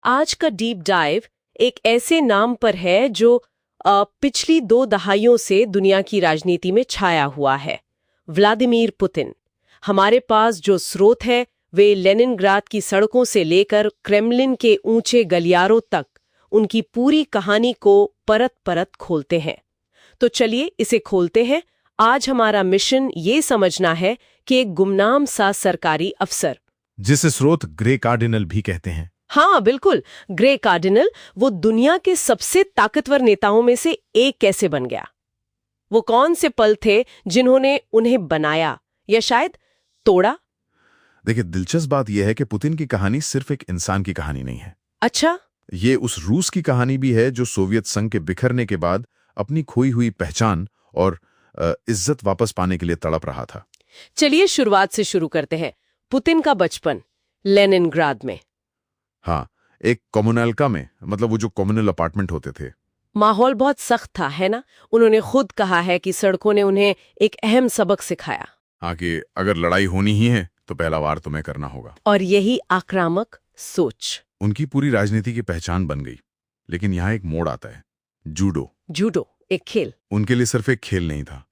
आज का deep dive एक ऐसे नाम पर है जो पिछली 2 दहाइयों से दुनिया की राजनीति में छाया हुआ है, व्लादिमीर पुतिन। हमारे पास जो स्रोत है वे लेनिनग्राद की सड़कों से लेकर क्रेमलिन के ऊंचे गलियारों तक उनकी पूरी कहानी को परत परत खोलते हैं। तो चलिए इसे खोलते हैं। आज हमारा मिशन ये समझना है कि एक गुमनाम सा सरकारी अफसर, जिसे स्रोत ग्रे कार्डिनल भी कहते हैं। हाँ बिल्कुल, ग्रे कार्डिनल, वो दुनिया के सबसे ताकतवर नेताओं में से एक कैसे बन गया? वो कौन से पल थे जिन्होंने उन्हें बनाया या शायद तोड़ा? देखिए, दिलचस्प बात यह है कि पुतिन की कहानी सिर्फ एक इंसान की कहानी नहीं है। अच्छा, ये उस रूस की कहानी भी है जो सोवियत संघ के बिखरने के बाद अपनी खोई हुई पहचान और इज्जत वापस पाने के लिए तड़प रहा था। चलिए शुरुआत से शुरू करते हैं। पुतिन का बचपन लेनिनग्राद में। हाँ, एक कम्युनल्का में, मतलब वो जो कम्युनल अपार्टमेंट होते थे। माहौल बहुत सख्त था, है ना? उन्होंने खुद कहा है कि सड़कों ने उन्हें एक अहम सबक सिखाया। हाँ, कि अगर लड़ाई होनी ही है तो पहला वार तुम्हें करना होगा। और यही आक्रामक सोच उनकी पूरी राजनीति की पहचान बन गई। लेकिन यहाँ एक मोड़ आता है, जूडो। जूडो एक खेल। उनके लिए सिर्फ एक खेल नहीं था,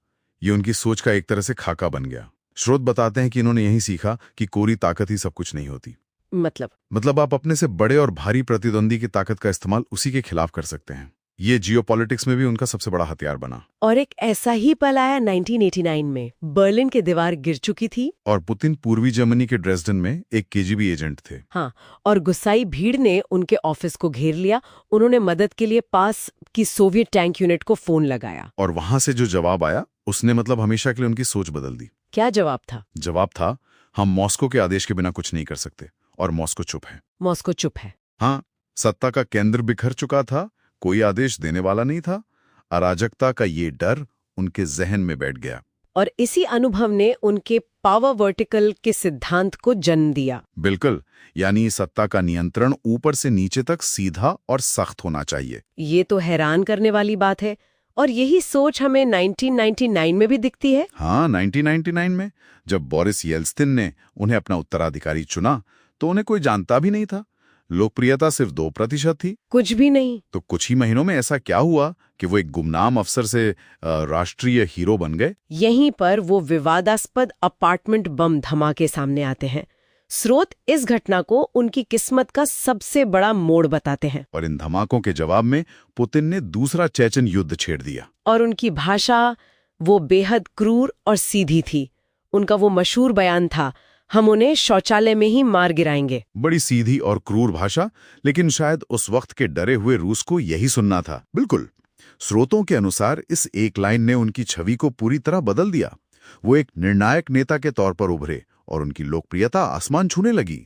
ये उनकी सोच का एक तरह से खाका बन गया। स्रोत बताते हैं कि इन्होंने यही सीखा कि कोरी ताकत ही सब कुछ नहीं होती। मतलब आप अपने से बड़े और भारी प्रतिद्वंदी की ताकत का इस्तेमाल उसी के खिलाफ कर सकते हैं। ये जियोपॉलिटिक्स में भी उनका सबसे बड़ा हथियार बना। और एक ऐसा ही पल आया 1989 में। बर्लिन की दीवार गिर चुकी थी और पुतिन पूर्वी जर्मनी के ड्रेसडन में एक केजीबी एजेंट थे। हाँ, और गुस्साई भीड़ ने उनके ऑफिस को घेर लिया। उन्होंने मदद के लिए पास की सोवियत टैंक यूनिट को फोन लगाया। और वहां से जो जवाब आया उसने मतलब हमेशा के लिए उनकी सोच बदल दी। क्या जवाब था? जवाब था, हम मॉस्को के आदेश के बिना कुछ नहीं कर सकते, और मॉस्को चुप है। मॉस्को चुप है। हाँ, सत्ता का केंद्र बिखर चुका था, कोई आदेश देने वाला नहीं था। अराजकता का ये डर उनके जहन में बैठ गया। और इसी अनुभव ने उनके पावर वर्टिकल के सिद्धांत को जन्म दिया। बिल्कुल, यानी सत्ता का नियंत्रण ऊपर से नीचे तक सीधा और सख्त होना चाहिए। ये तो हैरान करने वाली बात है। और यही सोच हमें 1999 में भी दिखती है। हाँ, 1999 में जब बोरिस येल्त्सिन ने उन्हें अपना उत्तराधिकारी चुना तो उन्हें कोई जानता भी नहीं था। लोकप्रियता सिर्फ 2% थी। कुछ भी नहीं। तो कुछ ही महीनों में ऐसा क्या हुआ कि वो एक गुमनाम अफसर से राष्ट्रीय हीरो बन गए? यहीं पर वो विवादास्पद अपार्टमेंट बम धमाके सामने आते हैं। स्रोत इस घटना को उनकी किस्मत का सबसे बड़ा मोड़ बताते हैं। और इन धमाकों के जवाब में पुतिन ने दूसरा चेचन युद्ध छेड़ दिया। और उनकी भाषा वो बेहद क्रूर और सीधी थी। उनका वो मशहूर बयान था, हम उन्हें शौचालय में ही मार गिराएंगे। बड़ी सीधी और क्रूर भाषा, लेकिन शायद उस वक्त के डरे हुए रूस को यही सुनना था। बिल्कुल, स्रोतों के अनुसार इस एक लाइन ने उनकी छवि को पूरी तरह बदल दिया। वो एक निर्णायक नेता के तौर पर उभरे और उनकी लोकप्रियता आसमान छूने लगी।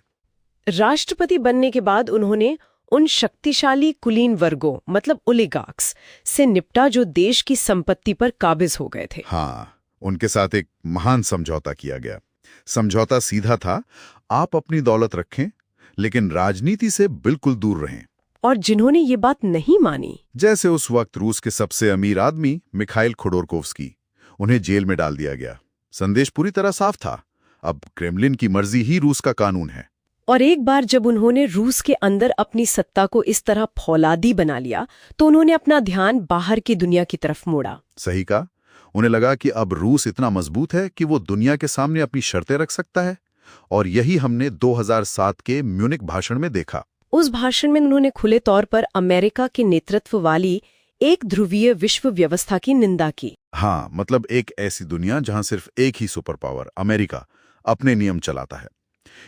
राष्ट्रपति बनने के बाद उन्होंने उन शक्तिशाली कुलीन वर्गों, मतलब ओलिगार्क्स, से निपटा जो देश की संपत्ति पर काबिज हो गए थे। हाँ, उनके साथ एक महान समझौता किया गया। समझौता सीधा था, आप अपनी दौलत रखें लेकिन राजनीति से बिल्कुल दूर रहें। और जिन्होंने ये बात नहीं मानी, जैसे उस वक्त रूस के सबसे अमीर आदमी मिखाइल खोडोरकोव्स्की, उन्हें जेल में डाल दिया गया। संदेश पूरी तरह साफ था, अब क्रेमलिन की मर्जी ही रूस का कानून है। और एक बार जब उन्होंने रूस के अंदर अपनी सत्ता को इस तरह फौलादी बना लिया तो उन्होंने अपना ध्यान बाहर की दुनिया की तरफ मोड़ा। सही कहा, उन्हें लगा कि अब रूस इतना मजबूत है कि वो दुनिया के सामने अपनी शर्तें रख सकता है। और यही हमने 2007 के म्यूनिक भाषण में देखा। उस भाषण में उन्होंने खुले तौर पर अमेरिका के नेतृत्व वाली एक ध्रुवीय विश्व व्यवस्था की निंदा की। हाँ, मतलब एक ऐसी दुनिया जहां सिर्फ एक ही सुपर पावर, अमेरिका, अपने नियम चलाता है।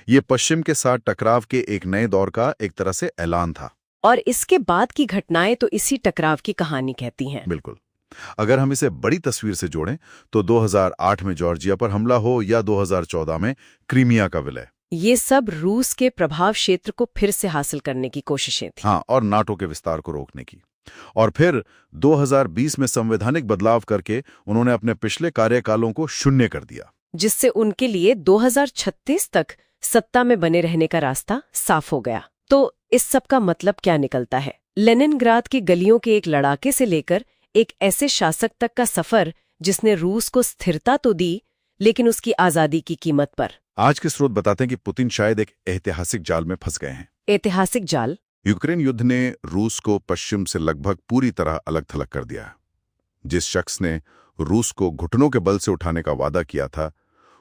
ये पश्चिम के साथ टकराव के एक नए दौर का एक तरह से ऐलान था। और इसके बाद की घटनाएं तो इसी टकराव की कहानी कहती हैं। बिल्कुल, अगर हम इसे बड़ी तस्वीर से जोड़ें तो 2008 में जॉर्जिया पर हमला हो या 2014 में क्रीमिया का विलय, ये सब रूस के प्रभाव क्षेत्र को फिर से हासिल करने की कोशिशें थी। हाँ, और नाटो के विस्तार को रोकने की। और फिर 2020 में संवैधानिक बदलाव करके उन्होंने अपने पिछले कार्यकालों को शून्य कर दिया, जिससे उनके लिए 2036 तक सत्ता में बने रहने का रास्ता साफ हो गया। तो इस सब का मतलब क्या निकलता है? लेनिनग्राद की गलियों के एक लड़ाके से लेकर एक ऐसे शासक तक का सफर जिसने रूस को स्थिरता तो दी लेकिन उसकी आजादी की कीमत पर। आज के स्रोत बताते हैं कि पुतिन शायद एक ऐतिहासिक जाल में फंस गए हैं। ऐतिहासिक जाल? यूक्रेन युद्ध ने रूस को पश्चिम से लगभग पूरी तरह अलग थलग कर दिया। जिस शख्स ने रूस को घुटनों के बल से उठाने का वादा किया था,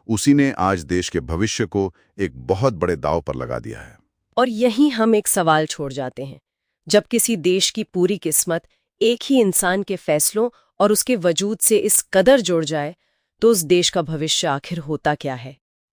उसी ने आज देश के भविष्य को एक बहुत बड़े दांव पर लगा दिया है। और यहीं हम एक सवाल छोड़ जाते हैं। जब किसी देश की पूरी किस्मत एक ही इंसान के फैसलों और उसके वजूद से इस कदर जुड़ जाए, तो उस देश का भविष्य आखिर होता क्या है?